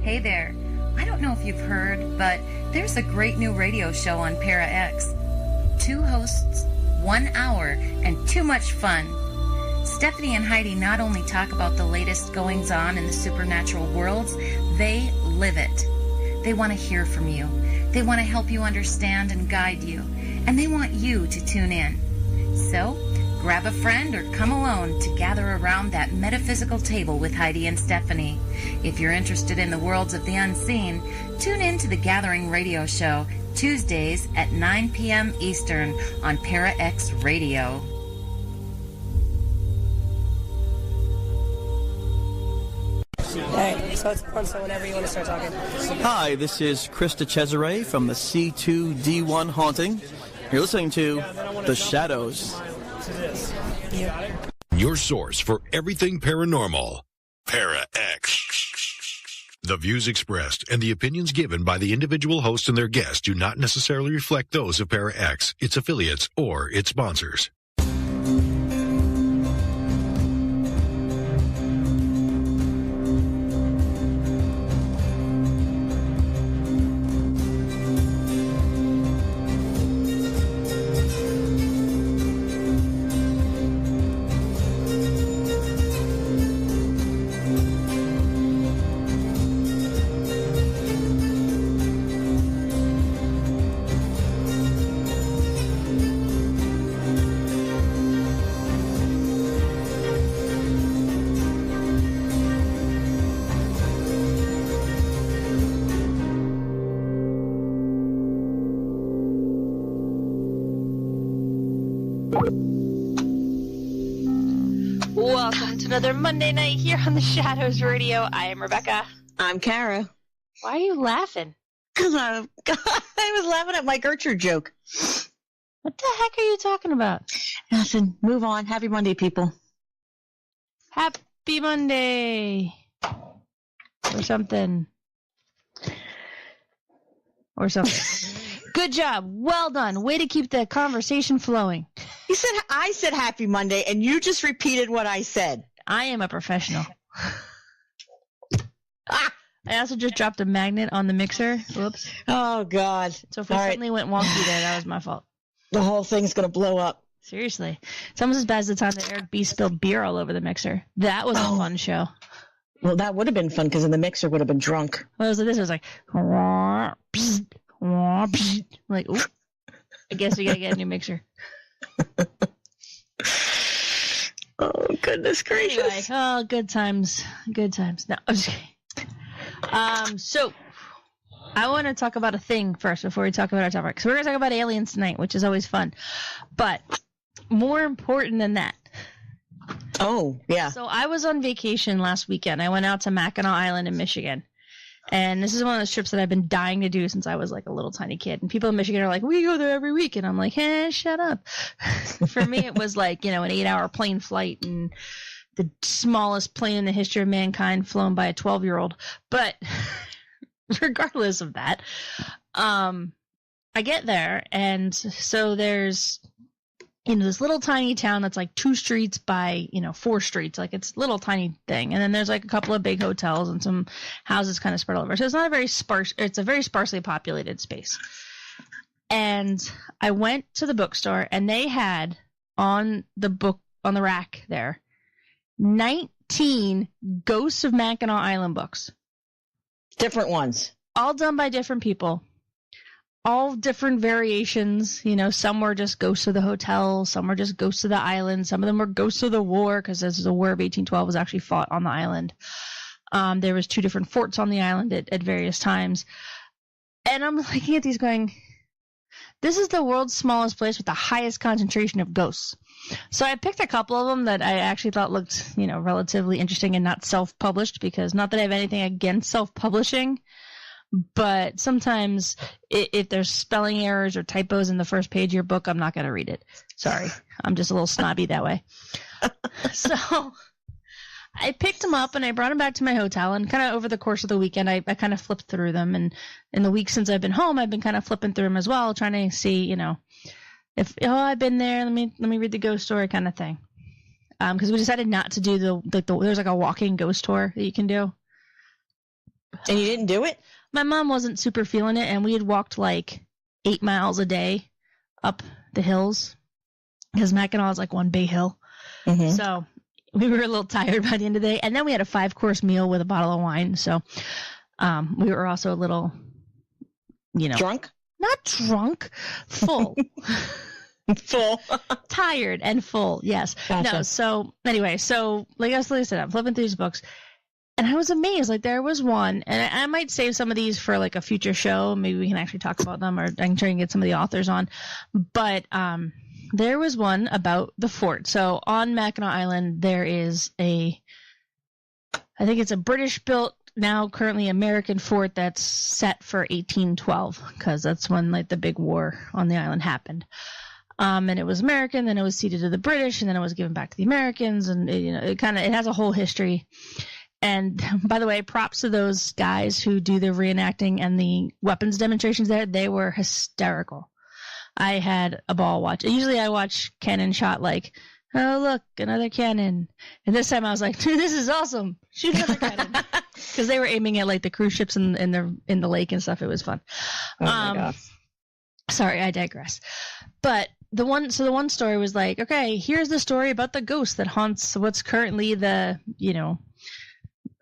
Hey there. I don't know if you've heard, but there's a great new radio show on Para X. 2 hosts, 1 hour, and too much fun. Stephanie and Heidi not only talk about the latest goings-on in the supernatural worlds, they live it. They want to hear from you. They want to help you understand and guide you. And they want you to tune in. So, grab a friend or come alone to gather around that metaphysical table with Heidi and Stephanie. If you're interested in the worlds of the unseen, tune in to the Gathering Radio Show, Tuesdays at 9 p.m. Eastern on Para X Radio. Hey, so it's fun, so whenever you want to start talking. Hi, this is Krista Cesare from the C2D1 Haunting. You're listening to The Shadows. Your source for everything paranormal. Para X. The views expressed and the opinions given by the individual host and their guests do not necessarily reflect those of Para X, its affiliates, or its sponsors. Another Monday night here on the Shadows Radio. I am Rebecca. I'm Cara. Why are you laughing? Because I was laughing at my Gertrude joke. What the heck are you talking about? Nothing. Move on. Happy Monday, people. Happy Monday. Or something. Good job. Well done. Way to keep the conversation flowing. I said happy Monday, and you just repeated what I said. I am a professional. I also just dropped a magnet on the mixer. Whoops. Oh, God. So if we suddenly went wonky there, that was my fault. The whole thing's going to blow up. Seriously. It's almost as bad as the time that Eric B. spilled beer all over the mixer. That was a fun show. Well, that would have been fun because then the mixer would have been drunk. Well, it was like this. It was like, like, oop. I guess we got to get a new mixer. Oh, goodness gracious. Anyway, oh, good times. Good times. No, I'm just kidding. So I want to talk about a thing first before we talk about our topic. So we're going to talk about aliens tonight, which is always fun. But more important than that. Oh, yeah. So I was on vacation last weekend. I went out to Mackinac Island in Michigan. And this is one of those trips that I've been dying to do since I was like a little tiny kid. And people in Michigan are like, we go there every week. And I'm like, shut up. For me, it was like, an 8-hour plane flight and the smallest plane in the history of mankind flown by a 12-year-old. But regardless of that, I get there. And so there's, this little tiny town that's like 2 streets by, 4 streets. Like it's a little tiny thing. And then there's like a couple of big hotels and some houses kind of spread all over. So it's not it's a very sparsely populated space. And I went to the bookstore and they had on the rack there, 19 Ghosts of Mackinac Island books. Different ones. All done by different people. All different variations, some were just ghosts of the hotel, some were just ghosts of the island, some of them were ghosts of the war, because this is the War of 1812 was actually fought on the island. There was 2 different forts on the island at various times. And I'm looking at these going, this is the world's smallest place with the highest concentration of ghosts. So I picked a couple of them that I actually thought looked, relatively interesting and not self-published, because not that I have anything against self-publishing, but sometimes if there's spelling errors or typos in the first page of your book, I'm not going to read it. Sorry. I'm just a little snobby that way. So I picked them up and I brought them back to my hotel, and kind of over the course of the weekend, I kind of flipped through them. And in the week since I've been home, I've been kind of flipping through them as well, trying to see, if, I've been there, let me read the ghost story kind of thing. Because we decided not to do there's like a walking ghost tour that you can do. And you didn't do it? My mom wasn't super feeling it, and we had walked like 8 miles a day up the hills because Mackinac is like one big hill. Mm-hmm. So we were a little tired by the end of the day. And then we had a 5-course meal with a bottle of wine. So we were also a little, Drunk? Not drunk, full. Full. Tired and full, yes. Gotcha. No, so anyway, like I said, I'm flipping through these books. And I was amazed. Like, there was one, and I might save some of these for like a future show. Maybe we can actually talk about them, or I can try and get some of the authors on. But there was one about the fort. So on Mackinac Island, there is I think it's a British-built, now currently American fort that's set for 1812, because that's when like the big war on the island happened. And it was American, then it was ceded to the British, and then it was given back to the Americans, and it has a whole history. And by the way, props to those guys who do the reenacting and the weapons demonstrations there. They were hysterical. I had a ball watching. Usually I watch cannon shot like, oh, look, another cannon. And this time I was like, this is awesome. Shoot another cannon. Because they were aiming at like the cruise ships in the lake and stuff. It was fun. Oh my gosh. Sorry, I digress. But the one story was like, okay, here's the story about the ghost that haunts what's currently the,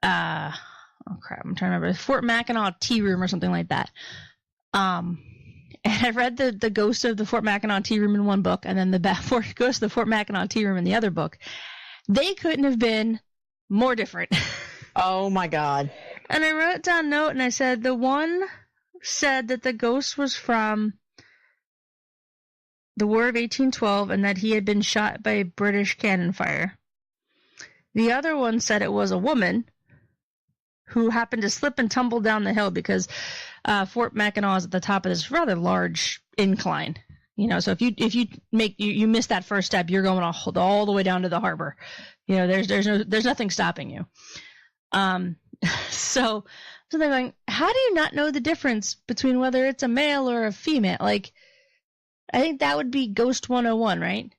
oh crap, I'm trying to remember, Fort Mackinac Tea Room or something like that. And I read the ghost of the Fort Mackinac Tea Room in one book, and then the ghost of the Fort Mackinac Tea Room in the other book. They couldn't have been more different. Oh my God. And I wrote down a note, and I said the one said that the ghost was from the War of 1812 and that he had been shot by British cannon fire. The other one said it was a woman who happened to slip and tumble down the hill because Fort Mackinac is at the top of this rather large incline. So if you miss that first step, you're going all the way down to the harbor. There's nothing stopping you. So they're going, how do you not know the difference between whether it's a male or a female? Like, I think that would be Ghost 101, right?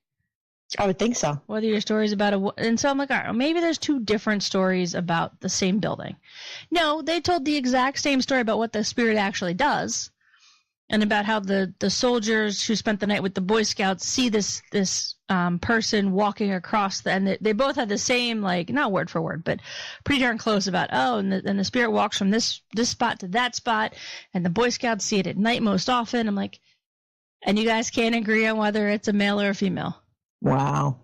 I would think so. Whether your story's about and so I'm like, all right, maybe there's two different stories about the same building. No, they told the exact same story about what the spirit actually does, and about how the soldiers who spent the night with the Boy Scouts see this person walking across and they both had the same, like, not word for word, but pretty darn close about, and the spirit walks from this spot to that spot, and the Boy Scouts see it at night most often. I'm like, and you guys can't agree on whether it's a male or a female. Wow.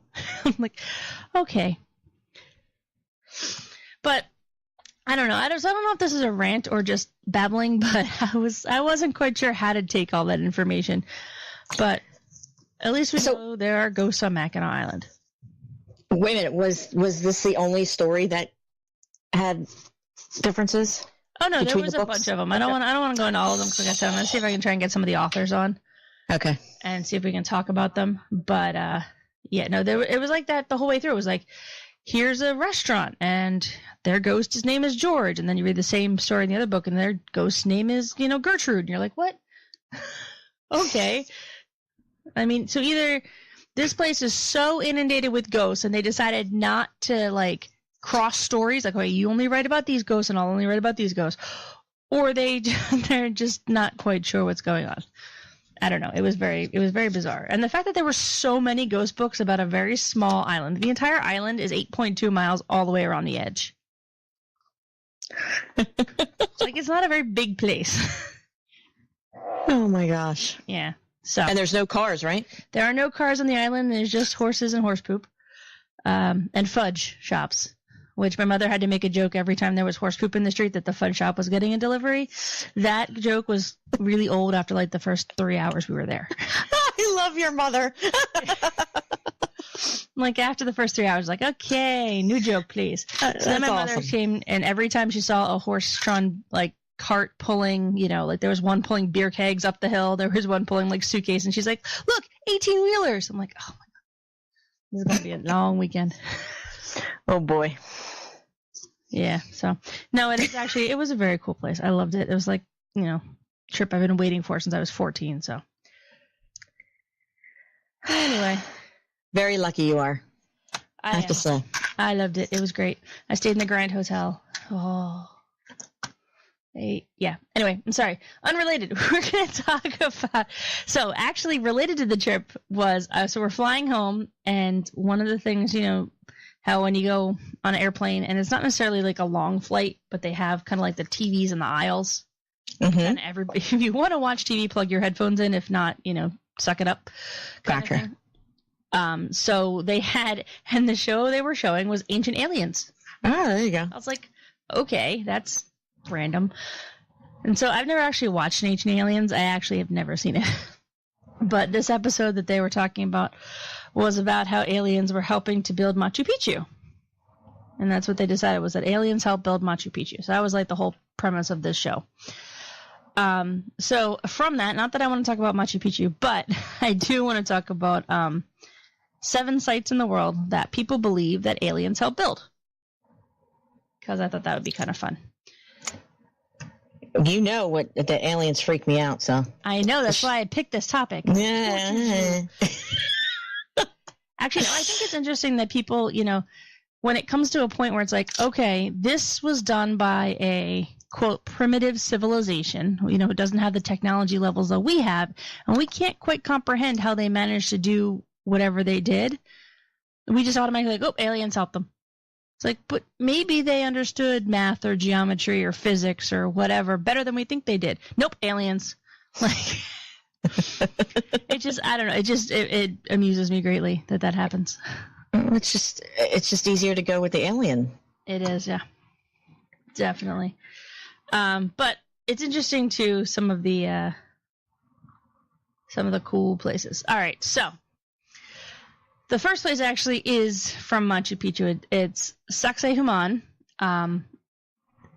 I'm like, okay. But I don't know. I don't know if this is a rant or just babbling, but I wasn't quite sure how to take all that information. But at least we know there are ghosts on Mackinac Island. Wait a minute. Was this the only story that had differences? Oh no, there was the a bunch of them. I don't want to go into all of them because, like I said, I'm going to see if I can try and get some of the authors on. Okay. And see if we can talk about them. But yeah, no, it was like that the whole way through. It was like, here's a restaurant and their ghost, his name is George. And then you read the same story in the other book and their ghost's name is, Gertrude. And you're like, what? Okay. I mean, so either this place is so inundated with ghosts and they decided not to like cross stories. Like, okay, you only write about these ghosts and I'll only write about these ghosts. Or they're just not quite sure what's going on. I don't know. It was very bizarre. And the fact that there were so many ghost books about a very small island. The entire island is 8.2 miles all the way around the edge. It's not a very big place. Oh my gosh. Yeah. So. And there's no cars, right? There are no cars on the island. There's just horses and horse poop. And fudge shops. Which my mother had to make a joke every time there was horse poop in the street that the fudge shop was getting a delivery. That joke was really old after like the first 3 hours we were there. I love your mother. Like after the first 3 hours, like, okay, new joke, please. So then my mother came, and every time she saw a horse-drawn like cart pulling, like there was one pulling beer kegs up the hill, there was one pulling like suitcase, and she's like, look, 18-wheelers. I'm like, oh my God, this is gonna be a long weekend. Oh boy. Yeah, so no, it was a very cool place. I loved it. It was like, trip I've been waiting for since I was 14, so. Anyway. Very lucky you are. I have to say. I loved it. It was great. I stayed in the Grand Hotel. Oh. Yeah. Anyway, I'm sorry. Unrelated. We're going to talk about. So, actually, related to the trip was so we're flying home, and one of the things, how when you go on an airplane, and it's not necessarily like a long flight, but they have kind of like the TVs in the aisles. Mm-hmm. And if you want to watch TV, plug your headphones in. If not, suck it up. Gotcha. So they had, and the show they were showing was Ancient Aliens. Oh, there you go. I was like, okay, that's random. And so I've never actually watched Ancient Aliens. I actually have never seen it. But this episode that they were talking about was about how aliens were helping to build Machu Picchu. And that's what they decided, was that aliens helped build Machu Picchu. So that was like the whole premise of this show. So from that, not that I want to talk about Machu Picchu, but I do want to talk about 7 sites in the world that people believe that aliens helped build. Because I thought that would be kind of fun. What the aliens freak me out, so. I know, that's why I picked this topic. Yeah. Actually, no, I think it's interesting that people, when it comes to a point where it's like, okay, this was done by a, quote, primitive civilization, who doesn't have the technology levels that we have, and we can't quite comprehend how they managed to do whatever they did. We just automatically like, oh, aliens helped them. It's like, but maybe they understood math or geometry or physics or whatever better than we think they did. Nope, aliens. Like, it just, I don't know. It amuses me greatly that happens. It's just easier to go with the alien. It is, yeah, definitely. But it's interesting too, some of the cool places. All right, so. The first place actually is from Machu Picchu. It's Sacsayhuaman.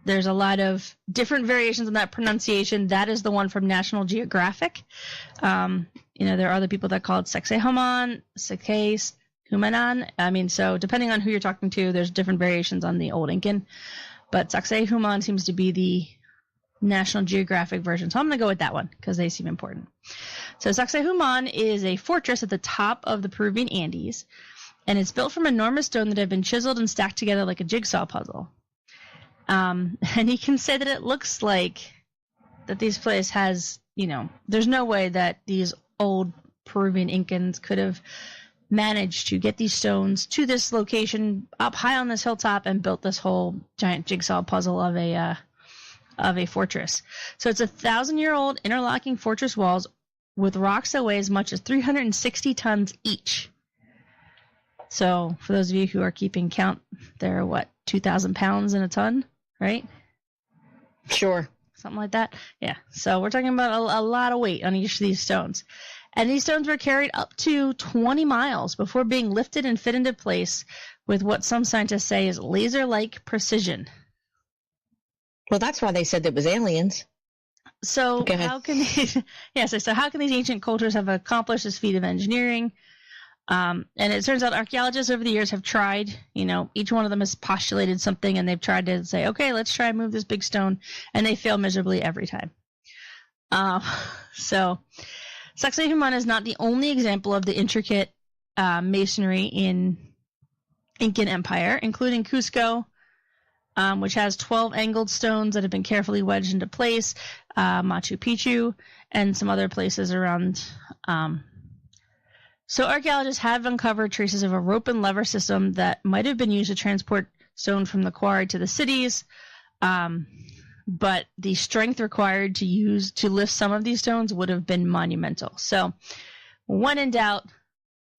There's a lot of different variations on that pronunciation. That is the one from National Geographic. There are other people that call it Sacsayhuaman, Sacsayhuaman. So depending on who you're talking to, there's different variations on the Old Incan. But Sacsayhuaman seems to be the National Geographic version. So I'm going to go with that one because they seem important. So Sacsayhuaman is a fortress at the top of the Peruvian Andes, and it's built from enormous stone that have been chiseled and stacked together like a jigsaw puzzle. And you can say that it looks like that this place has, there's no way that these old Peruvian Incans could have managed to get these stones to this location up high on this hilltop and built this whole giant jigsaw puzzle of a fortress. So it's 1,000-year-old interlocking fortress walls with rocks that weigh as much as 360 tons each. So for those of you who are keeping count, they're 2,000 pounds in a ton, right? Sure. Something like that. Yeah. So we're talking about a lot of weight on each of these stones. And these stones were carried up to 20 miles before being lifted and fit into place with what some scientists say is laser-like precision. Well, that's why they said it was aliens. So how can these ancient cultures have accomplished this feat of engineering? And it turns out archaeologists over the years have tried, each one of them has postulated something, and they've tried to say, okay, let's try and move this big stone, and they fail miserably every time. So Sacsayhuaman is not the only example of the intricate masonry in Incan Empire, including Cusco, which has 12 angled stones that have been carefully wedged into place, Machu Picchu, and some other places around. So archaeologists have uncovered traces of a rope and lever system that might have been used to transport stone from the quarry to the cities, but the strength required to lift some of these stones would have been monumental. So when in doubt,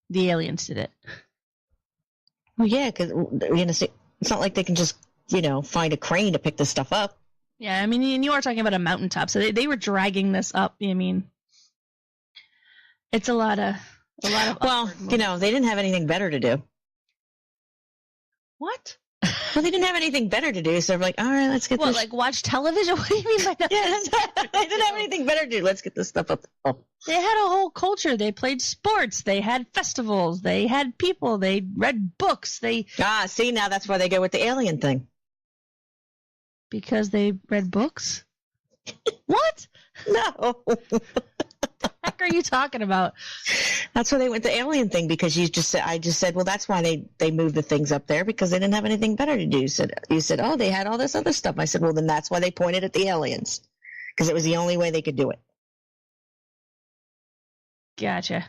the aliens did it. Well, yeah, because it's not like they can just find a crane to pick this stuff up. Yeah, and you are talking about a mountaintop, so they were dragging this up. It's a lot of. Well, they didn't have anything better to do. What? Well, they didn't have anything better to do, so they're like, all right, let's get this. Like watch television? What do you mean by that? Yeah, they didn't have anything better to do. Let's get this stuff up. Oh. They had a whole culture. They played sports. They had festivals. They had people. They read books. See, now that's why they go with the alien thing. Because they read books? What? No. fuck are you talking about? That's why they went the alien thing, because I just said, well, that's why they moved the things up there, because they didn't have anything better to do. You said, oh, they had all this other stuff. I said, well, then that's why they pointed at the aliens, because it was the only way they could do it. Gotcha.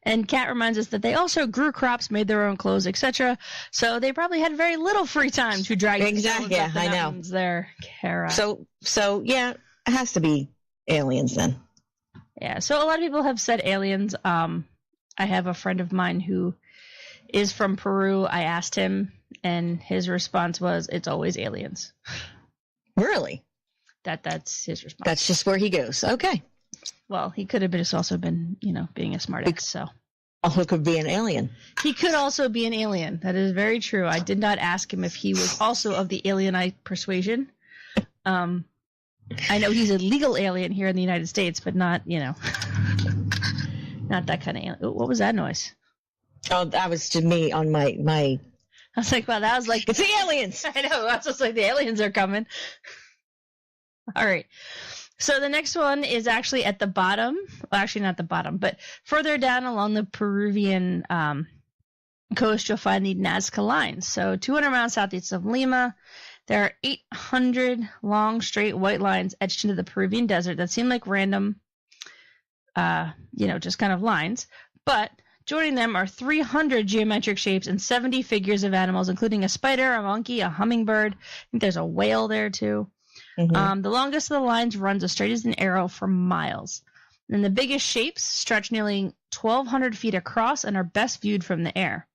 And Kat reminds us that they also grew crops, made their own clothes, etc. So they probably had very little free time to drag exactly. Yeah, I know. There, Cara. So yeah, it has to be aliens then. Yeah. So a lot of people have said aliens. I have a friend of mine who is from Peru. I asked him, and his response was, "It's always aliens." Really? That's his response. That's just where he goes. Okay. Well, he could have just also been, being a smartass. So. Also could be an alien. He could also be an alien. That is very true. I did not ask him if he was also of the alienite persuasion. I know he's a legal alien here in the United States, but not, not that kind of alien. What was that noise? Oh, that was to me on my. I was like, wow, that was like. It's the aliens. I know. That's just like the aliens are coming. All right. So the next one is actually at the bottom. Well, actually not the bottom, but further down along the Peruvian coast, you'll find the Nazca Lines. So 200 miles southeast of Lima, there are 800 long, straight white lines etched into the Peruvian desert that seem like random, just kind of lines. But joining them are 300 geometric shapes and 70 figures of animals, including a spider, a monkey, a hummingbird. I think there's a whale there too. Mm-hmm. The longest of the lines runs as straight as an arrow for miles. And the biggest shapes stretch nearly 1,200 feet across and are best viewed from the air.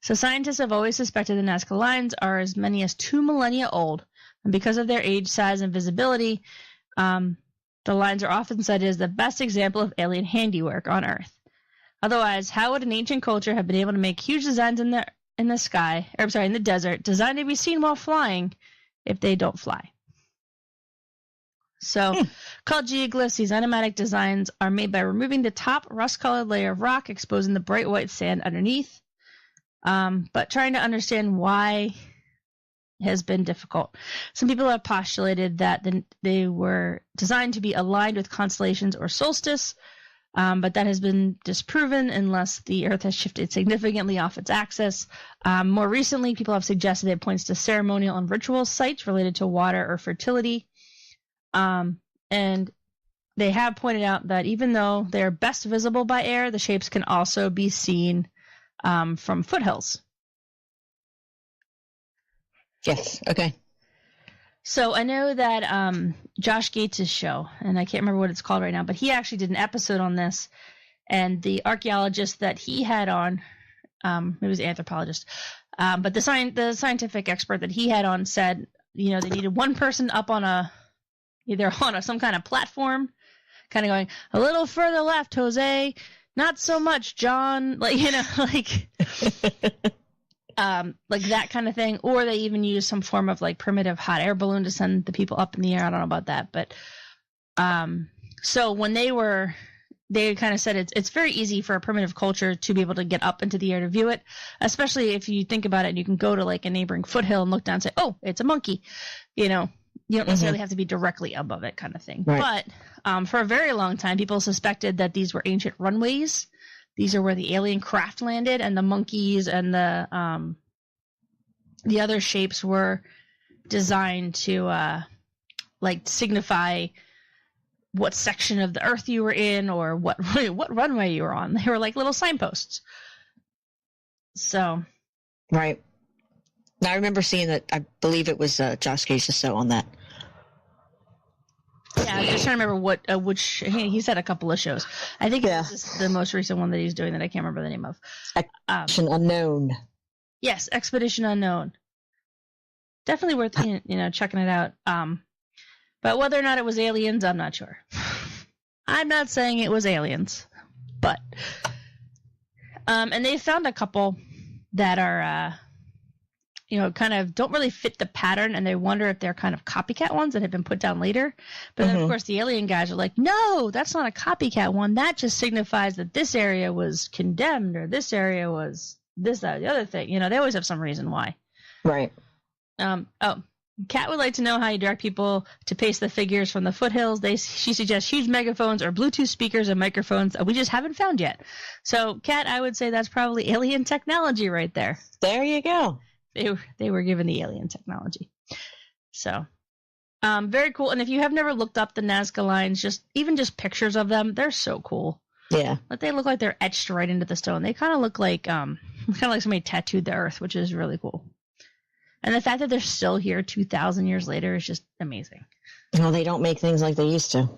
So scientists have always suspected the Nazca Lines are as many as 2 millennia old. And because of their age, size, and visibility, the lines are often cited as the best example of alien handiwork on Earth. Otherwise, how would an ancient culture have been able to make huge designs in the desert, designed to be seen while flying, if they don't fly? So, called geoglyphs, these enigmatic designs are made by removing the top rust-colored layer of rock, exposing the bright white sand underneath. But trying to understand why has been difficult. Some people have postulated that they were designed to be aligned with constellations or solstice, but that has been disproven unless the Earth has shifted significantly off its axis. More recently, people have suggested it points to ceremonial and ritual sites related to water or fertility. And they have pointed out that even though they're best visible by air, the shapes can also be seen from foothills. Yes. Okay. So I know that Josh Gates' show, and I can't remember what it's called right now, but he actually did an episode on this, and the archaeologist that he had on, it was an anthropologist, but the scientific expert that he had on said, they needed one person up on either on some kind of platform, kind of going a little further left, Jose, not so much, John, like that kind of thing. Or they even use some form of like primitive hot air balloon to send the people up in the air. I don't know about that, but so when they kind of said it's very easy for a primitive culture to be able to get up into the air to view it, especially if you think about it and you can go to like a neighboring foothill and look down and say, oh, it's a monkey, You don't necessarily have to be directly above it, kind of thing. Right. But for a very long time, people suspected that these were ancient runways. These are where the alien craft landed, and the monkeys and the other shapes were designed to signify what section of the Earth you were in or what runway you were on. They were like little signposts. So. Right. I remember seeing that. I believe it was Josh Gates' show on that. Yeah, I'm just trying to remember which he's had a couple of shows. I think it's the most recent one that he's doing that I can't remember the name of. Expedition Unknown. Yes, Expedition Unknown. Definitely worth checking it out. But whether or not it was aliens, I'm not sure. I'm not saying it was aliens, but and they found a couple that are kind of don't really fit the pattern, and they wonder if they're kind of copycat ones that have been put down later. But then, of course, the alien guys are like, no, that's not a copycat one. That just signifies that this area was condemned, or this area was this, that, the other thing. They always have some reason why. Right. Kat would like to know how you direct people to pace the figures from the foothills. She suggests huge megaphones or Bluetooth speakers and microphones that we just haven't found yet. So, Kat, I would say that's probably alien technology right there. There you go. They were given the alien technology. So, very cool. And if you have never looked up the Nazca lines, just pictures of them, they're so cool. Yeah. But they look like they're etched right into the stone. They kind of look like somebody tattooed the earth, which is really cool. And the fact that they're still here 2,000 years later is just amazing. Well, they don't make things like they used to.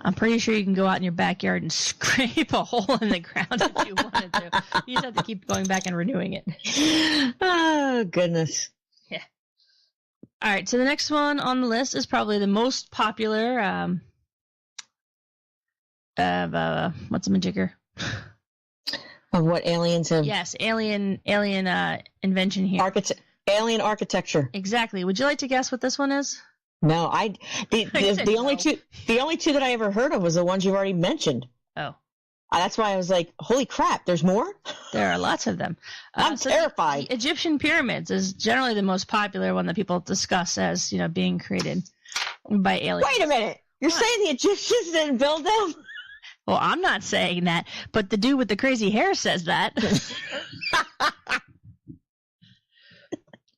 I'm pretty sure you can go out in your backyard and scrape a hole in the ground if you wanted to. You just have to keep going back and renewing it. Oh, goodness. Yeah. All right, so the next one on the list is probably the most popular what's a majigger? Of what aliens have... Yes, alien invention here. Alien architecture. Exactly. Would you like to guess what this one is? No, the only two that I ever heard of was the ones you've already mentioned. Oh. That's why I was like, holy crap, there's more? There are lots of them. I'm terrified. The Egyptian pyramids is generally the most popular one that people discuss as, being created by aliens. Wait a minute. You're saying the Egyptians didn't build them? Well, I'm not saying that, but the dude with the crazy hair says that.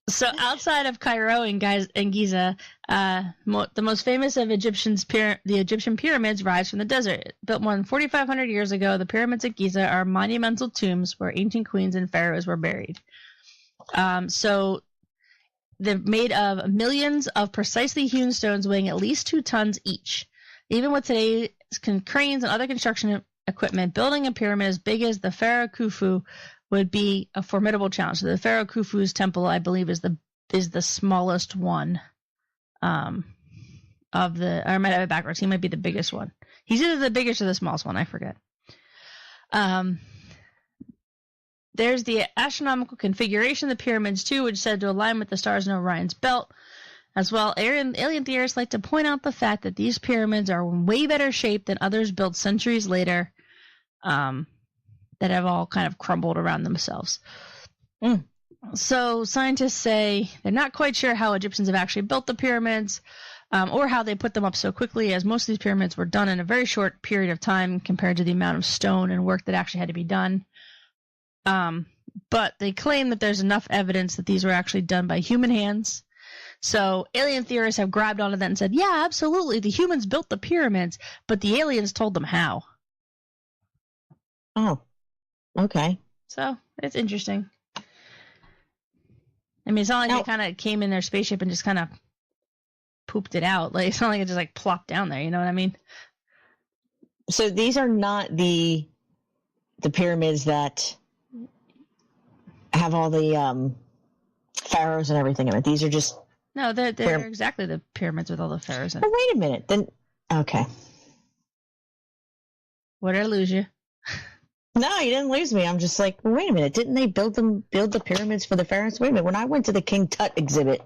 So outside of Cairo and Giza, the most famous of the Egyptian pyramids rise from the desert. Built more than 4,500 years ago, the pyramids at Giza are monumental tombs where ancient queens and pharaohs were buried. So they're made of millions of precisely hewn stones weighing at least 2 tons each. Even with today's cranes and other construction equipment, building a pyramid as big as the Pharaoh Khufu would be a formidable challenge. So the Pharaoh Khufu's temple, I believe, is the smallest one of the. Or I might have it backwards. He might be the biggest one. He's either the biggest or the smallest one. I forget. There's the astronomical configuration of the pyramids too, which is said to align with the stars in Orion's belt. As well, alien theorists like to point out the fact that these pyramids are in way better shape than others built centuries later, that have all kind of crumbled around themselves. So scientists say they're not quite sure how Egyptians have actually built the pyramids, or how they put them up so quickly, as most of these pyramids were done in a very short period of time compared to the amount of stone and work that actually had to be done. But they claim that there's enough evidence that these were actually done by human hands. So alien theorists have grabbed onto that and said, yeah, absolutely, the humans built the pyramids, but the aliens told them how. Oh, okay. So it's interesting. I mean, it's not like they kind of came in their spaceship and just kind of pooped it out. Like, it's not like it just plopped down there. You know what I mean? So these are not the pyramids that have all the pharaohs and everything in it. These are just... No, they're exactly the pyramids with all the pharaohs in it. Oh, wait a minute. Then, okay. What did I lose you? No, you didn't lose me. I'm just like, well, wait a minute. Didn't they build the pyramids for the pharaohs? Wait a minute. When I went to the King Tut exhibit,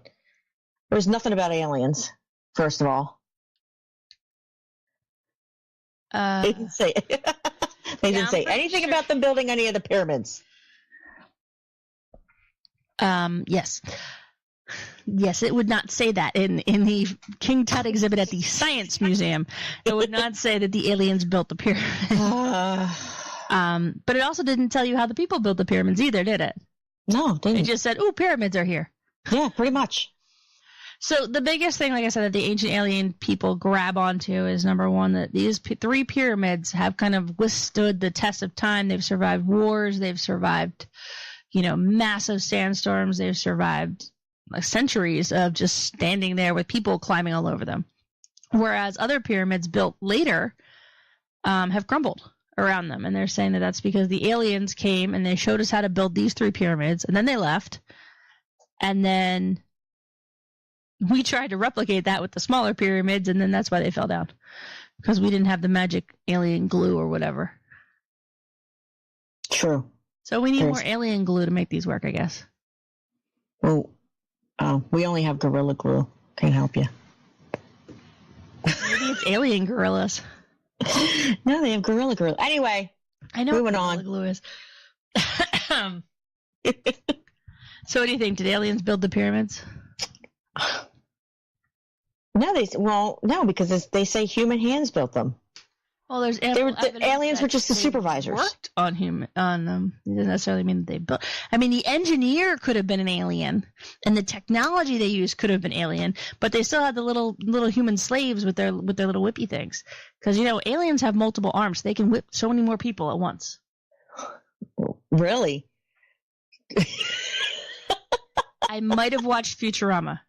there was nothing about aliens, first of all. They didn't say anything about them building any of the pyramids. Yes. Yes, it would not say that in the King Tut exhibit at the Science Museum. It would not say that the aliens built the pyramids. But it also didn't tell you how the people built the pyramids either, did it? No, it didn't. It just said, "Ooh, pyramids are here." Yeah, pretty much. So the biggest thing, like I said, that the ancient alien people grab onto is, number one, that these 3 pyramids have kind of withstood the test of time. They've survived wars. They've survived, massive sandstorms. They've survived centuries of just standing there with people climbing all over them. Whereas other pyramids built later have crumbled around them. And they're saying that that's because the aliens came and they showed us how to build these 3 pyramids, and then they left. And then we tried to replicate that with the smaller pyramids, and then that's why they fell down. Because we didn't have the magic alien glue or whatever. True. So we need more alien glue to make these work, I guess. Well, we only have Gorilla Glue. Can't help you. Maybe it's alien gorillas. No, they have Gorilla Glue. Anyway, I know moving what on. Glue is. So what do you think? Did aliens build the pyramids? No, because they say human hands built them. Well, there's the aliens were just the supervisors. Worked on them. It doesn't necessarily mean that they built. I mean, the engineer could have been an alien, and the technology they used could have been alien, but they still had the little human slaves with their little whippy things. Because aliens have multiple arms; they can whip so many more people at once. Really? I might have watched Futurama.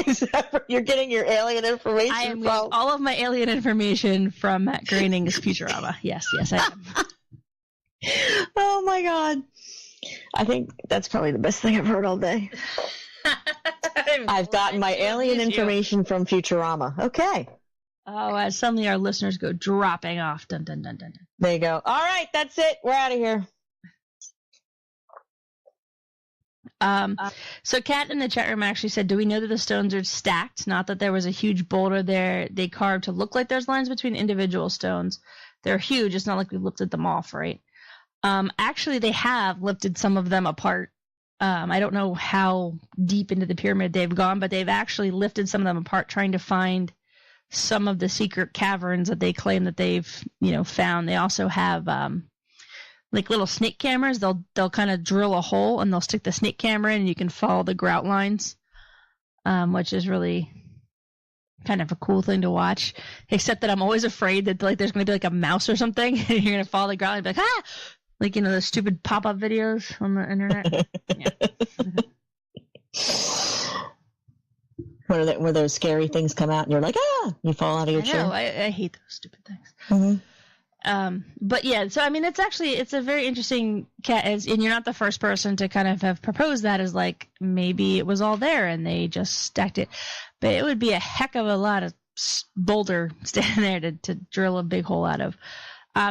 Is that where you're getting your alien information I am from? getting all of my alien information from Matt Groening's Futurama. Yes, I am. Oh my God. I think that's probably the best thing I've heard all day. I've gotten my alien information from Futurama. Okay. Oh, suddenly our listeners go dropping off. Dun, dun, dun, dun, dun. There you go. All right, that's it. We're out of here. So Kat in the chat room actually said, do we know that the stones are stacked? Not that there was a huge boulder there they carved to look like there's lines between individual stones. They're huge. It's not like we lifted them off, right? Actually, they have lifted some of them apart. I don't know how deep into the pyramid they've gone, but they've actually lifted some of them apart trying to find some of the secret caverns that they claim that they've, found. They also have like little snake cameras. They'll kind of drill a hole and they'll stick the snake camera in and you can follow the grout lines, which is really kind of a cool thing to watch. Except that I'm always afraid that there's going to be like a mouse or something and you're going to follow the grout line and be like, ah! Like, the stupid pop-up videos on the internet. Yeah. Where those scary things come out and you're like, ah! You fall out of your chair. I hate those stupid things. Mm-hmm. But yeah, so I mean, it's a very interesting and you're not the first person to kind of have proposed that as like maybe it was all there and they just stacked it. But it would be a heck of a lot of boulder standing there to drill a big hole out of.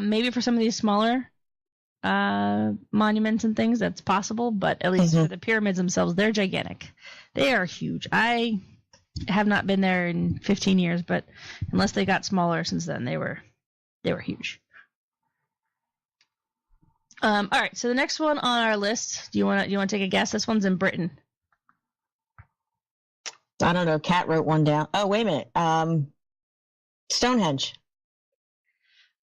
Maybe for some of these smaller monuments and things that's possible, but at least for the pyramids themselves, they're gigantic. They are huge. I have not been there in 15 years, but unless they got smaller since then, they were huge. All right, so the next one on our list, do you want to take a guess? This one's in Britain. I don't know. Kat wrote one down. Oh, wait a minute. Stonehenge.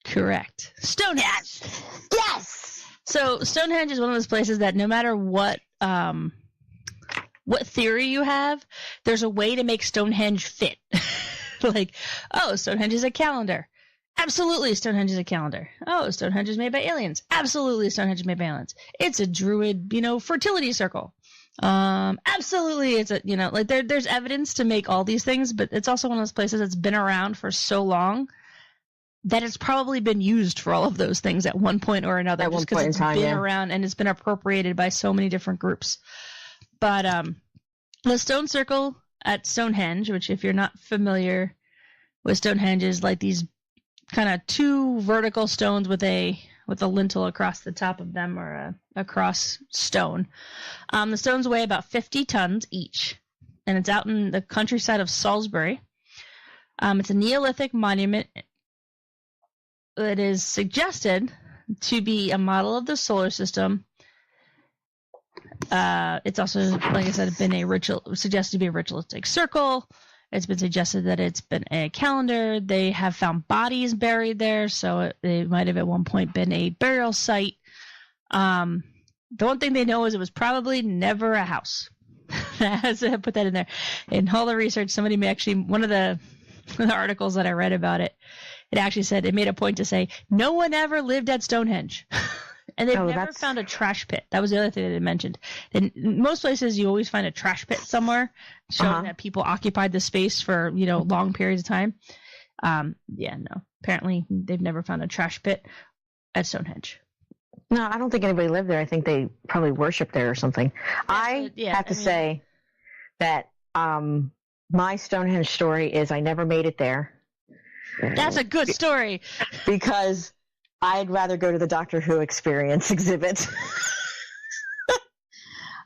Correct. Stonehenge. Yes. So Stonehenge is one of those places that no matter what theory you have, there's a way to make Stonehenge fit. Like, oh, Stonehenge is a calendar. Absolutely, Stonehenge is a calendar. Oh, Stonehenge is made by aliens. Absolutely, Stonehenge is made by aliens. It's a druid, fertility circle. Absolutely, it's there's evidence to make all these things, but it's also one of those places that's been around for so long that it's probably been used for all of those things at one point or another. At one point in time, it's been around and it's been appropriated by so many different groups. But the stone circle at Stonehenge, which if you're not familiar with Stonehenge, is like these kind of two vertical stones with a lintel across the top of them, or a cross stone. The stones weigh about 50 tons each, and it's out in the countryside of Salisbury. It's a Neolithic monument that is suggested to be a model of the solar system. It's also, like I said, been suggested to be a ritualistic circle. It's been suggested that it's been a calendar. They have found bodies buried there, so it might have at one point been a burial site. The one thing they know is it was probably never a house. I put that in there. In all the research, somebody may actually, one of the articles that I read about it, it actually said, it made a point to say, no one ever lived at Stonehenge. And they've never found a trash pit. That was the other thing that they mentioned. In most places, you always find a trash pit somewhere, showing that people occupied the space for, long periods of time. No. Apparently, they've never found a trash pit at Stonehenge. No, I don't think anybody lived there. I think they probably worshiped there or something. I have to say that my Stonehenge story is I never made it there. That's a good story. Because I'd rather go to the Doctor Who Experience exhibit.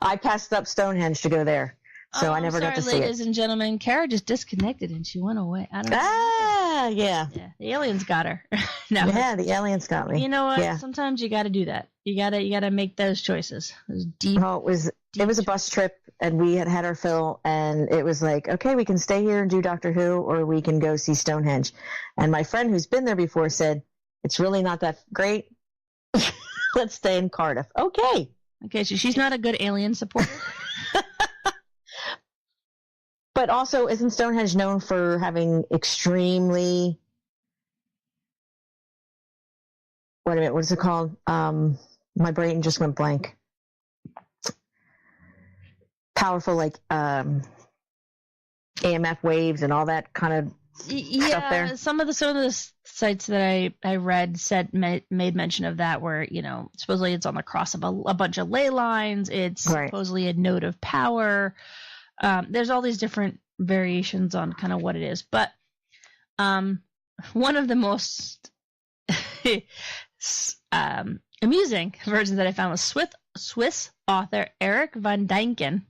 I passed up Stonehenge to go there. So I never got to see it. Ladies and gentlemen, Cara just disconnected and she went away. I don't know. Yeah. Yeah, the aliens got her. No. Yeah, the aliens got me. You know what? Yeah. Sometimes you got to do that. You gotta make those choices. Those deep. Well, it was a bus trip, and we had our fill, and it was like, okay, we can stay here and do Doctor Who, or we can go see Stonehenge. And my friend who's been there before said, it's really not that great. Let's stay in Cardiff. Okay. Okay, so she's not a good alien supporter. But also, isn't Stonehenge known for having extremely... Wait a minute, what is it called? My brain just went blank. Powerful, like, AMF waves and all that kind of stuff there. Some of the sites that I read made mention of that, where, you know, supposedly it's on the cross of a bunch of ley lines. It's supposedly a node of power. There's all these different variations on kind of what it is, but one of the most amusing versions that I found was Swiss author Eric van Daniken.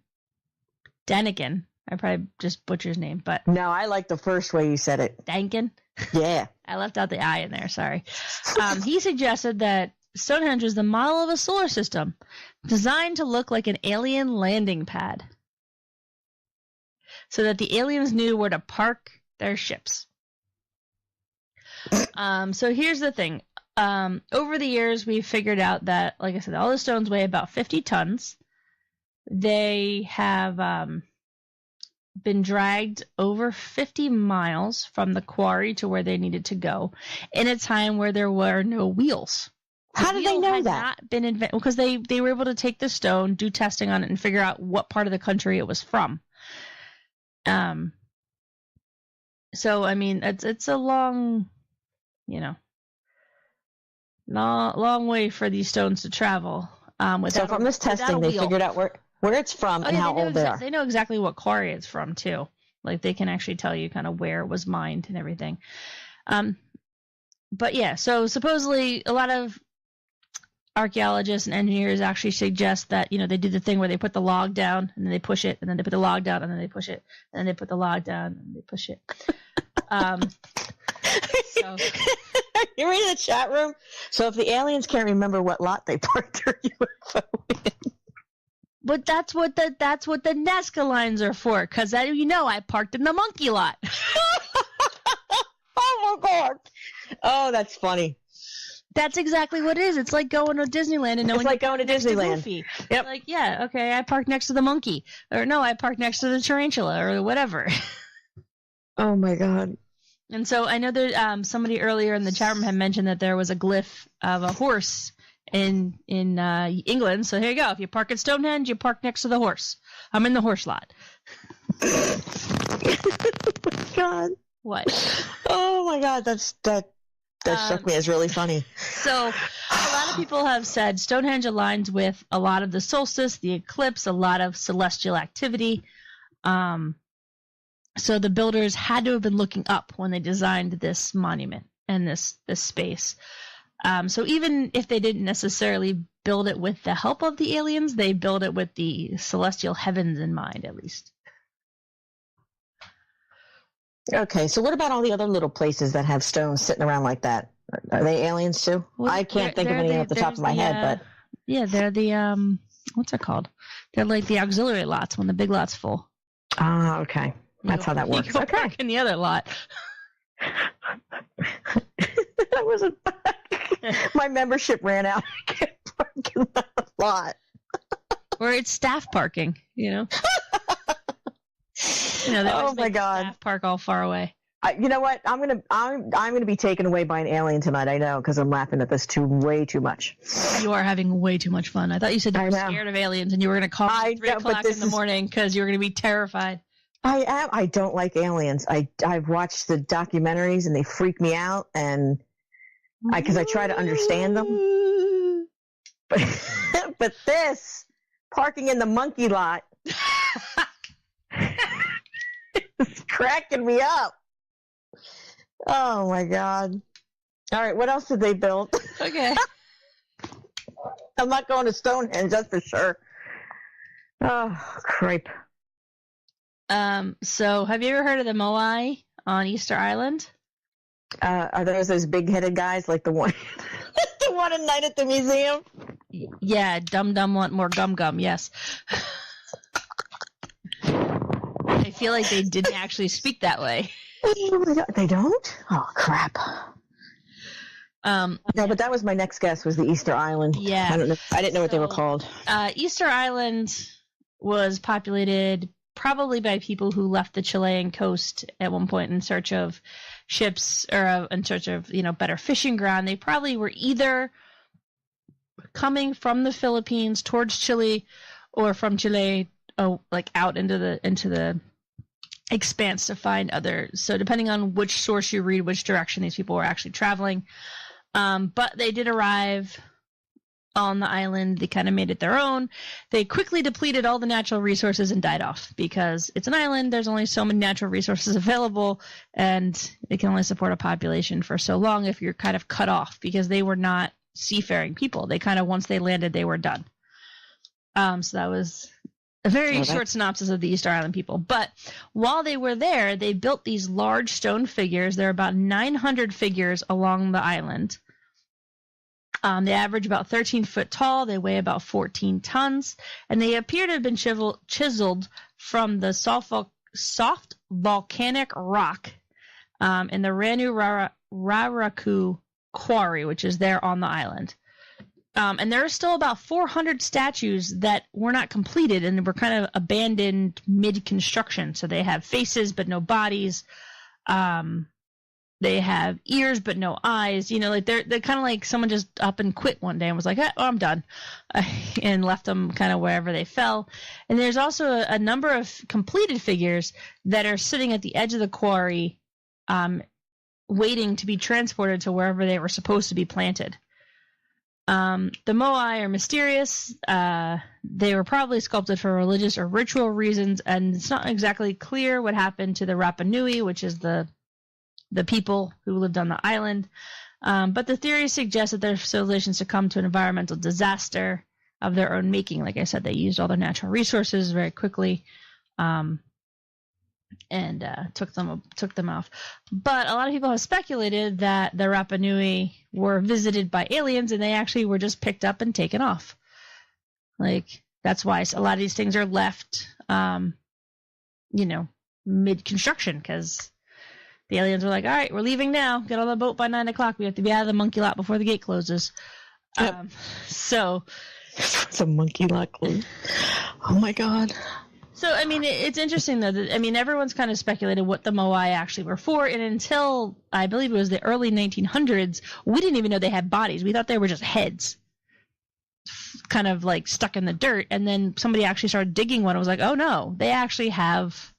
I probably just butchered his name, but no, I like the first way you said it. Danken. Yeah, I left out the I in there. Sorry. He suggested that Stonehenge was the model of a solar system designed to look like an alien landing pad, so that the aliens knew where to park their ships. So here's the thing. Over the years, we've figured out that, like I said, all the stones weigh about 50 tons. They have been dragged over 50 miles from the quarry to where they needed to go in a time where there were no wheels. How did they know that? Not been invented because they were able to take the stone, do testing on it, and figure out what part of the country it was from. So I mean, it's a long, long way for these stones to travel. So from this testing, they figured out where it's from and how old they are. They know exactly what quarry it's from too. Like they can actually tell you kind of where it was mined and everything. But yeah, so supposedly a lot of archaeologists and engineers actually suggest that, they do the thing where they put the log down and then they push it, and then they put the log down and then they push it, and then they put the log down and they push it. So you're in the chat room. So if the aliens can't remember what lot they parked their UFO in. But that's what the Nazca lines are for, because I parked in the monkey lot. Oh my god! Oh, that's funny. That's exactly what it is. It's like going to Disneyland and knowing it's like going to Disneyland. Yep. Like, yeah, okay, I parked next to the monkey, or no, I parked next to the tarantula, or whatever. Oh my god! And so I know there somebody earlier in the chat room had mentioned that there was a glyph of a horse in England. So here you go. If you park at Stonehenge, you park next to the horse. I'm in the horse lot. Oh my god! What? Oh my god! That struck me as really funny. So a lot of people have said Stonehenge aligns with a lot of the solstice, the eclipse, a lot of celestial activity. So the builders had to have been looking up when they designed this monument and this space. So even if they didn't necessarily build it with the help of the aliens, they built it with the celestial heavens in mind, at least. Okay, so what about all the other little places that have stones sitting around like that? Are they aliens too? Well, I can't think of any off the top of my head, but yeah, they're the what's it called? They're like the auxiliary lots when the big lot's full. Ah, okay, that's how that works. Okay, park in the other lot. That wasn't. My membership ran out. I can't park in that lot. Or it's staff parking, Oh my god! Staff park all far away. You know what? I'm gonna be taken away by an alien tonight. I know, because I'm laughing at this way too much. You are having way too much fun. I thought you said you were scared of aliens and you were gonna call me at 3 o'clock in the morning because you were gonna be terrified. I am. I don't like aliens. I've watched the documentaries and they freak me out, and because I try to understand them. But this parking in the monkey lot. It's cracking me up. Oh my god. All right, what else did they build? Okay. I'm not going to Stonehenge, that's for sure. Oh, cripe. So have you ever heard of the Moai on Easter Island? Are those big-headed guys like the one, the one at night at the museum? Yeah, Dum Dum want more gum gum. Yes. I feel like they didn't actually speak that way. Oh my God, they don't? Oh crap. No, but that was my next guess, was the Easter Island. Yeah. I don't know. I didn't know what they were called. Easter Island was populated probably by people who left the Chilean coast at one point in search of ships or in search of, better fishing ground. They probably were either coming from the Philippines towards Chile or from Chile, out into the expanse to find other. So depending on which source you read, which direction these people were actually traveling. But they did arrive on the island. They kind of made it their own. They quickly depleted all the natural resources and died off because it's an island. There's only so many natural resources available, and it can only support a population for so long if you're kind of cut off, because they were not seafaring people. They kind of, once they landed, they were done. So that was a very short synopsis of the Easter Island people. But while they were there, they built these large stone figures. There are about 900 figures along the island. They average about 13 foot tall. They weigh about 14 tons. And they appear to have been chiseled from the soft volcanic rock in the Raraku quarry, which is there on the island. And there are still about 400 statues that were not completed and were kind of abandoned mid-construction. So they have faces but no bodies. They have ears but no eyes. They're kind of like someone just up and quit one day and was like, I'm done, and left them kind of wherever they fell. And there's also a number of completed figures that are sitting at the edge of the quarry, waiting to be transported to wherever they were supposed to be planted. The Moai are mysterious. They were probably sculpted for religious or ritual reasons, and it's not exactly clear what happened to the Rapa Nui, which is the people who lived on the island. But the theory suggests that their civilization succumbed to an environmental disaster of their own making. Like I said, they used all their natural resources very quickly, and took them off. But a lot of people have speculated that the Rapa Nui were visited by aliens, and they actually were just picked up and taken off. That's why a lot of these things are left, mid-construction, because the aliens were like, all right, we're leaving now. Get on the boat by 9 o'clock. We have to be out of the monkey lot before the gate closes. Yep. So it's a monkey lot close. Oh my God. So, it's interesting, though. Everyone's kind of speculated what the Moai actually were for, and until, I believe it was the early 1900s, we didn't even know they had bodies. We thought they were just heads, kind of, stuck in the dirt, and then somebody actually started digging one and was like, oh, no, they actually have,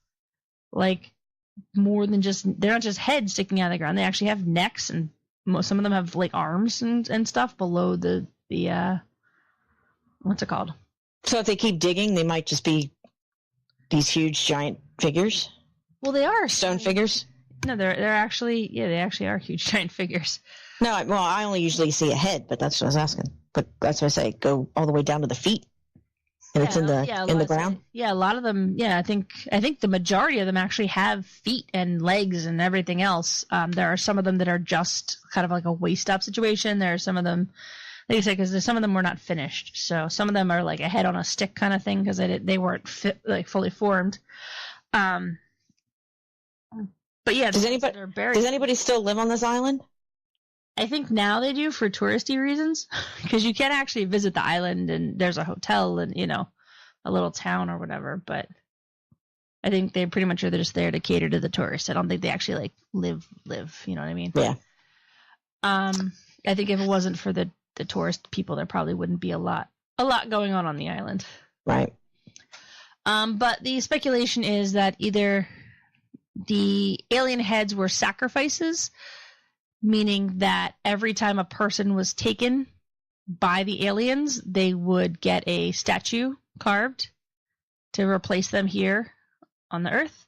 more than just, they're not just heads sticking out of the ground. They actually have necks, and some of them have, arms and stuff below the what's it called? So if they keep digging, they might just be these huge giant figures? Well, they are stone figures. No, they're actually, they actually are huge giant figures. No, I only usually see a head, but that's what I was asking. But that's what I say, go all the way down to the feet, and it's in the ground. Yeah, a lot of them. Yeah, I think the majority of them actually have feet and legs and everything else. There are some of them that are just kind of like a waist up situation. There are some of them, like I said, because some of them were not finished. So some of them are like a head on a stick kind of thing because they weren't fully formed. But yeah, does anybody still live on this island? I think now they do for touristy reasons, because you can actually visit the island and there's a hotel and a little town or whatever. But I think they pretty much are just there to cater to the tourists. I don't think they actually live. You know what I mean? Yeah. I think if it wasn't for the tourist people, there probably wouldn't be a lot going on the island. Right. But the speculation is that either the alien heads were sacrifices, meaning that every time a person was taken by the aliens, they would get a statue carved to replace them here on the Earth.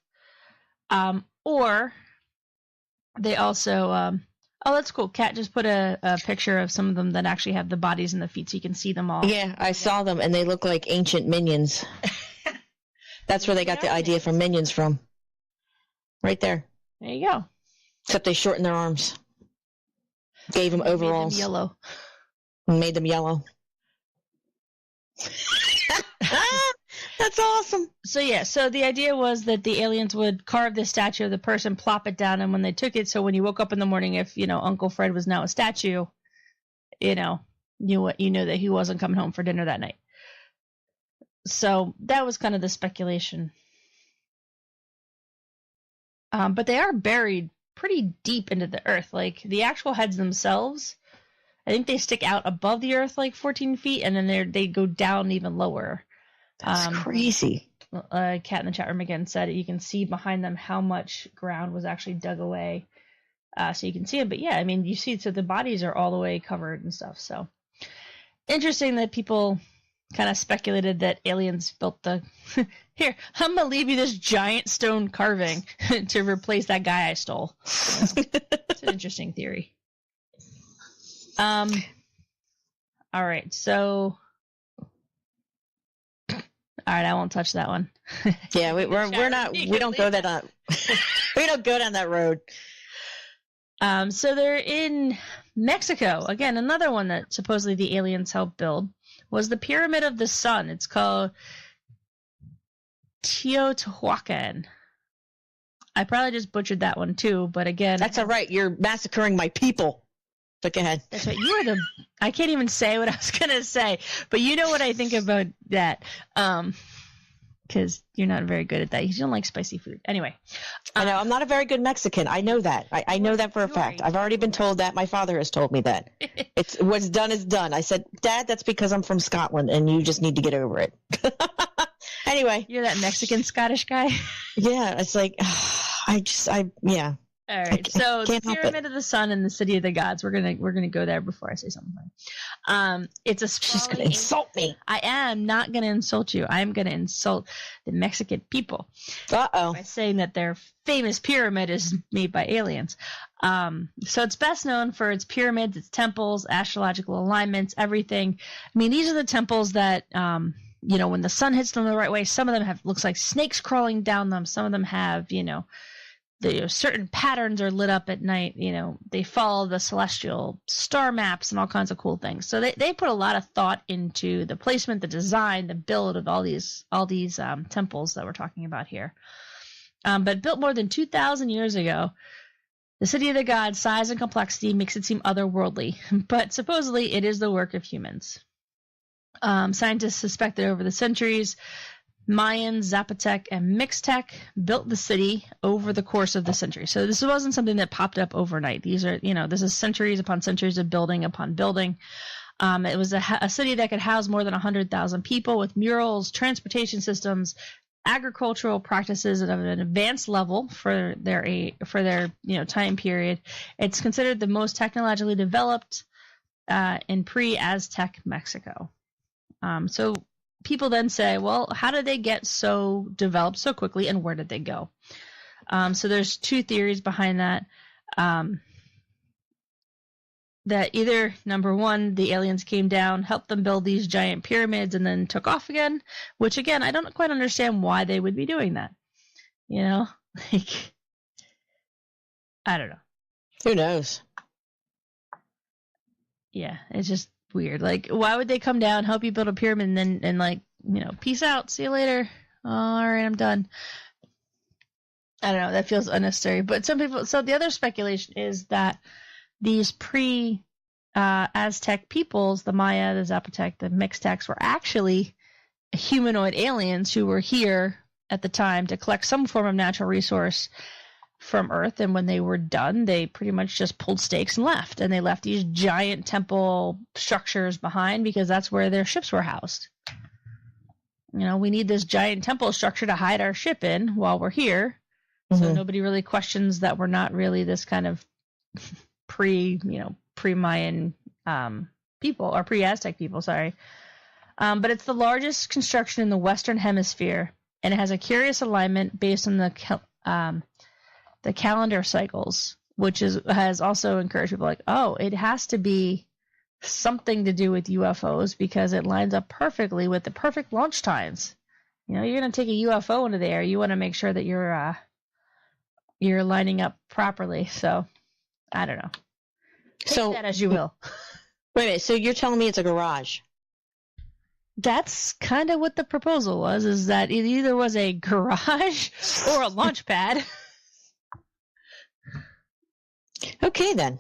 Or they also oh, that's cool. Kat just put a picture of some of them that actually have the bodies and the feet, so you can see them all. Yeah, I saw them, and they look like ancient minions. That's where they got the idea for Minions from. Right there. There you go. Except they shortened their arms. Gave them overalls. Made them yellow. Made them yellow. That's awesome. So the idea was that the aliens would carve the statue of the person, plop it down, and when they took it, so when you woke up in the morning, if, Uncle Fred was now a statue, you know that he wasn't coming home for dinner that night. So that was kind of the speculation. But they are buried pretty deep into the earth. Like, the actual heads themselves, I think they stick out above the earth like 14 feet, and then they go down even lower. That's crazy. Cat in the chat room again said you can see behind them how much ground was actually dug away. So you can see it. But yeah, I mean, you see, so the bodies are all the way covered and stuff. So interesting that people kind of speculated that aliens built the... Here, I'm going to leave you this giant stone carving to replace that guy I stole. It's an interesting theory. All right, so... All right, I won't touch that one. Yeah, we don't go that we don't go down that road. So they're in Mexico. Again, another one that supposedly the aliens helped build was the Pyramid of the Sun. It's called Teotihuacan. I probably just butchered that one too, but again... That's all right. You're massacring my people. But go ahead. That's right. I can't even say what I was going to say, but you know what I think about that. Because you're not very good at that. You don't like spicy food. Anyway. I know. I'm not a very good Mexican. I know that. I know that for a fact. I've already been told that. My father has told me that. It's what's done is done. I said, Dad, that's because I'm from Scotland, and you just need to get over it. Anyway. You're that Mexican Scottish guy? Yeah. It's like, yeah. All right, so the Pyramid of the Sun and the City of the Gods. We're gonna go there before I say something. It's a She's gonna insult me. I am not gonna insult you. I am gonna insult the Mexican people. By saying that their famous pyramid is made by aliens. So it's best known for its pyramids, its temples, astrological alignments, everything. I mean, these are the temples that when the sun hits them the right way. Some of them looks like snakes crawling down them. Some of them have certain patterns are lit up at night. They follow the celestial star maps and all kinds of cool things. So they put a lot of thought into the placement, the design, the build of all these temples that we're talking about here. But built more than 2,000 years ago, the City of the Gods' size and complexity makes it seem otherworldly. But supposedly it is the work of humans. Scientists suspect that over the centuries, Mayans, Zapotec, and Mixtec built the city over the course of the century. So this wasn't something that popped up overnight. These are, this is centuries upon centuries of building upon building. It was a city that could house more than 100,000 people with murals, transportation systems, agricultural practices at an advanced level for their time period. It's considered the most technologically developed in pre-Aztec Mexico. So people then say, well, how did they get so developed so quickly, and where did they go? So there's two theories behind that. That either, number one, the aliens came down, helped them build these giant pyramids, and then took off again, which, again, I don't quite understand why they would be doing that. I don't know. Who knows? Yeah, it's just weird. Like, why would they come down, help you build a pyramid, and then peace out, see you later. All right, I'm done. I don't know. That feels unnecessary. But some people. So the other speculation is that these pre-Aztec peoples, the Maya, the Zapotec, the Mixtecs, were actually humanoid aliens who were here at the time to collect some form of natural resource from Earth, and when they were done, they pretty much just pulled stakes and left. And they left these giant temple structures behind because that's where their ships were housed. We need this giant temple structure to hide our ship in while we're here. Mm-hmm. So nobody really questions that we're not really this kind of pre-Mayan people, or pre-Aztec people, sorry. But it's the largest construction in the Western Hemisphere, and it has a curious alignment based on the calendar cycles, which has also encouraged people it has to be something to do with UFOs because it lines up perfectly with the perfect launch times. You're going to take a UFO into the air. You want to make sure that you're lining up properly. So, I don't know. Take that as you will. Wait a minute. So you're telling me it's a garage? That's kind of what the proposal was, is that it either was a garage or a launch pad. Okay, then.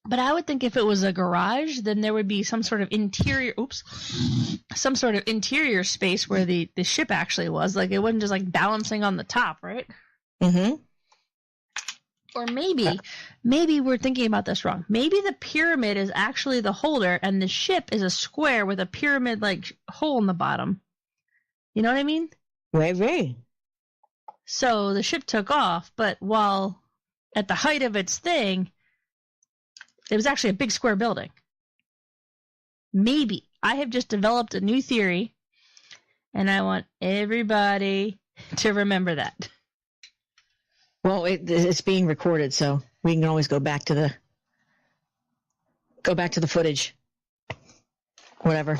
But I would think if it was a garage, then there would be some sort of interior space where the ship actually was. Like, it wasn't just like balancing on the top, right? Mm-hmm. Or maybe we're thinking about this wrong. Maybe the pyramid is actually the holder and the ship is a square with a pyramid like hole in the bottom. You know what I mean? Right. So the ship took off, but while at the height of its thing, it was actually a big square building. Maybe. I have just developed a new theory, and I want everybody to remember that. Well, it's being recorded, so we can always go back to the footage. Whatever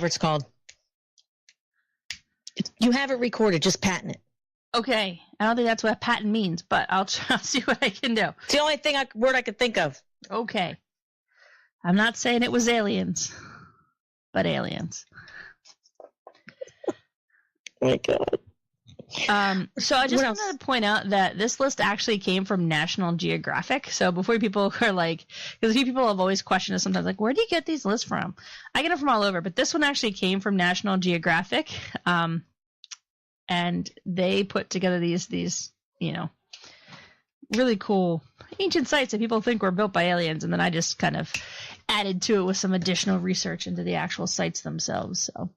it's called. You have it recorded, just patent it. Okay. I don't think that's what patent means, but I'll see what I can do. It's the only word I could think of. Okay. I'm not saying it was aliens, but aliens. Oh my God. So I just wanted to point out that this list actually came from National Geographic. So before people are like, because a few people have always questioned us sometimes, like, where do you get these lists from? I get them from all over, but this one actually came from National Geographic. And they put together these, really cool ancient sites that people think were built by aliens. And then I just kind of added to it with some additional research into the actual sites themselves. So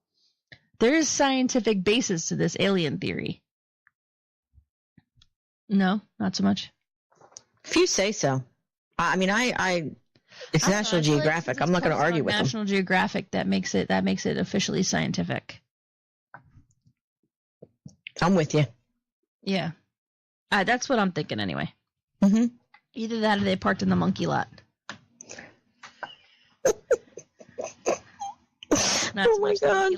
there is scientific basis to this alien theory. No, not so much. If you say so. I mean, it's National Geographic. I'm not going to argue with them. National Geographic that makes it officially scientific. I'm with you. Yeah. That's what I'm thinking anyway. Mm-hmm. Either that or they parked in the monkey lot. Oh my God.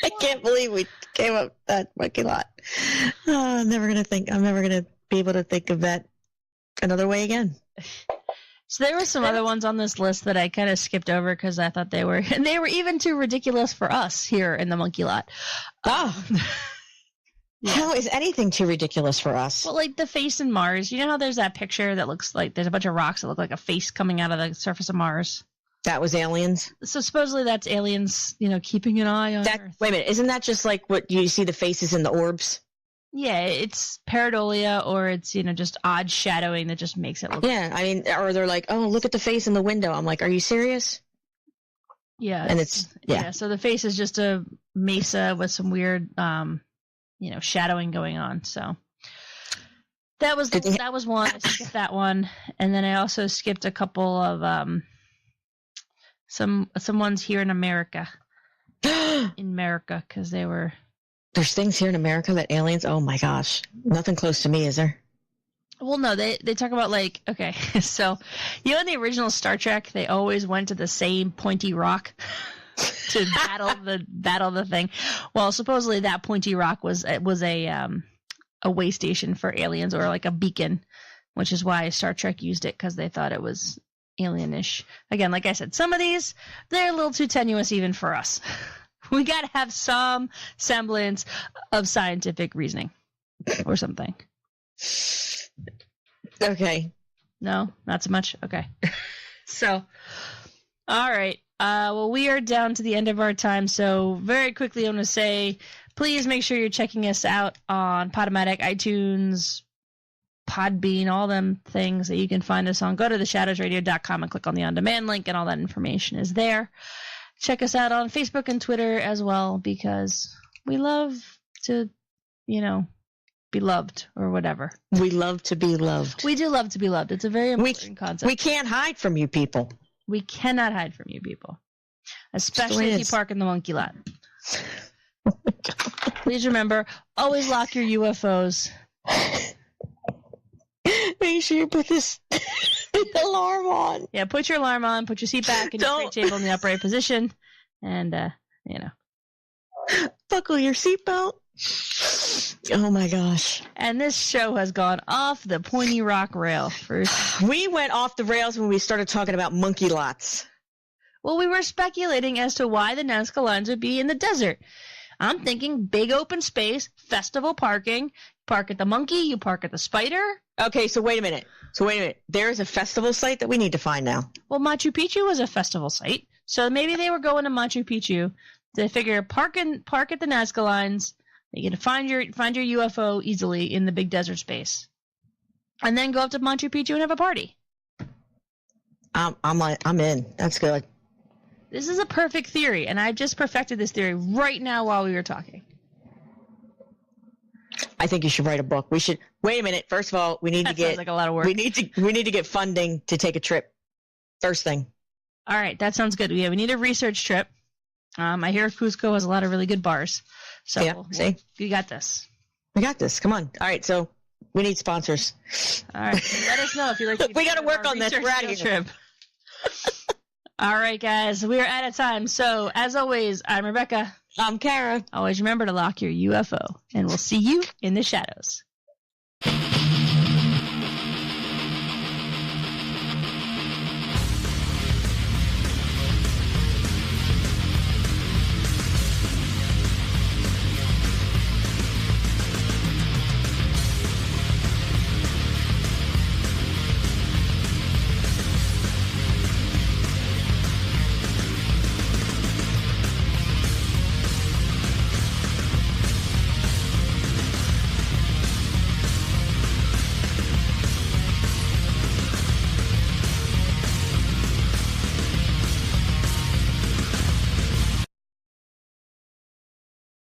I can't believe we came up with that monkey lot. I'm never going to be able to think of that another way again. So there were some other ones on this list that I kind of skipped over because I thought they were even too ridiculous for us here in the monkey lot. Oh. Yeah. How is anything too ridiculous for us? Well, like the face in Mars. You know how there's that picture that looks like there's a bunch of rocks that look like a face coming out of the surface of Mars? That was aliens? So supposedly that's aliens, keeping an eye on Earth. Wait a minute. Isn't that just like what you see the faces in the orbs? Yeah, it's pareidolia or it's, just odd shadowing that just makes it look. Yeah, I mean, or they're like, oh, look at the face in the window. I'm like, are you serious? Yeah. And it's, yeah. So the face is just a mesa with some weird, shadowing going on. So that was one. I skipped that one. And then I also skipped a couple of some ones here in America. Because they were. There's things here in America that aliens. Oh my gosh, nothing close to me, is there? Well, no, they talk about okay, so in the original Star Trek, they always went to the same pointy rock to battle the thing. Well, supposedly that pointy rock was a way station for aliens or like a beacon, which is why Star Trek used it because they thought it was alienish. Again, like I said, some of these they're a little too tenuous even for us. We got to have some semblance of scientific reasoning or something. Okay. No, not so much. Okay. So, all right. Well, we are down to the end of our time. So very quickly, I want to say, please make sure you're checking us out on Podomatic, iTunes, Podbean, all them things that you can find us on. Go to theshadowsradio.com and click on the on-demand link, and all that information is there. Check us out on Facebook and Twitter as well, because we love to, be loved or whatever. We love to be loved. We do love to be loved. It's a very important concept. We can't hide from you people. We cannot hide from you people, especially if you park in the monkey lot. Please remember, always lock your UFOs. Make sure you put this alarm on. Yeah, put your alarm on, put your seat back in your tray table in the upright position, and, buckle your seatbelt. Oh my gosh. And this show has gone off the pointy rock rail. We went off the rails when we started talking about monkey lots. Well, we were speculating as to why the Nazca Lines would be in the desert. I'm thinking big open space, festival parking, park at the monkey, you park at the spider. Okay, so wait a minute. There is a festival site that we need to find now. Well, Machu Picchu was a festival site, so maybe they were going to Machu Picchu. They figure park at the Nazca Lines. You can find your UFO easily in the big desert space, and then go up to Machu Picchu and have a party. I'm in. That's good. This is a perfect theory, and I just perfected this theory right now while we were talking. I think you should write a book. We should wait a minute. First of all, we need to get sounds like a lot of work. We need to get funding to take a trip. First thing. All right, that sounds good. We need a research trip. I hear Cusco has a lot of really good bars. So yeah, we got this. We got this. Come on. All right, so we need sponsors. All right, let us know if you'd like to. We got to work on this. We're out of here. All right, guys, we are out of time. So, as always, I'm Rebecca. I'm Cara. Always remember to lock your UFO, and we'll see you in the shadows.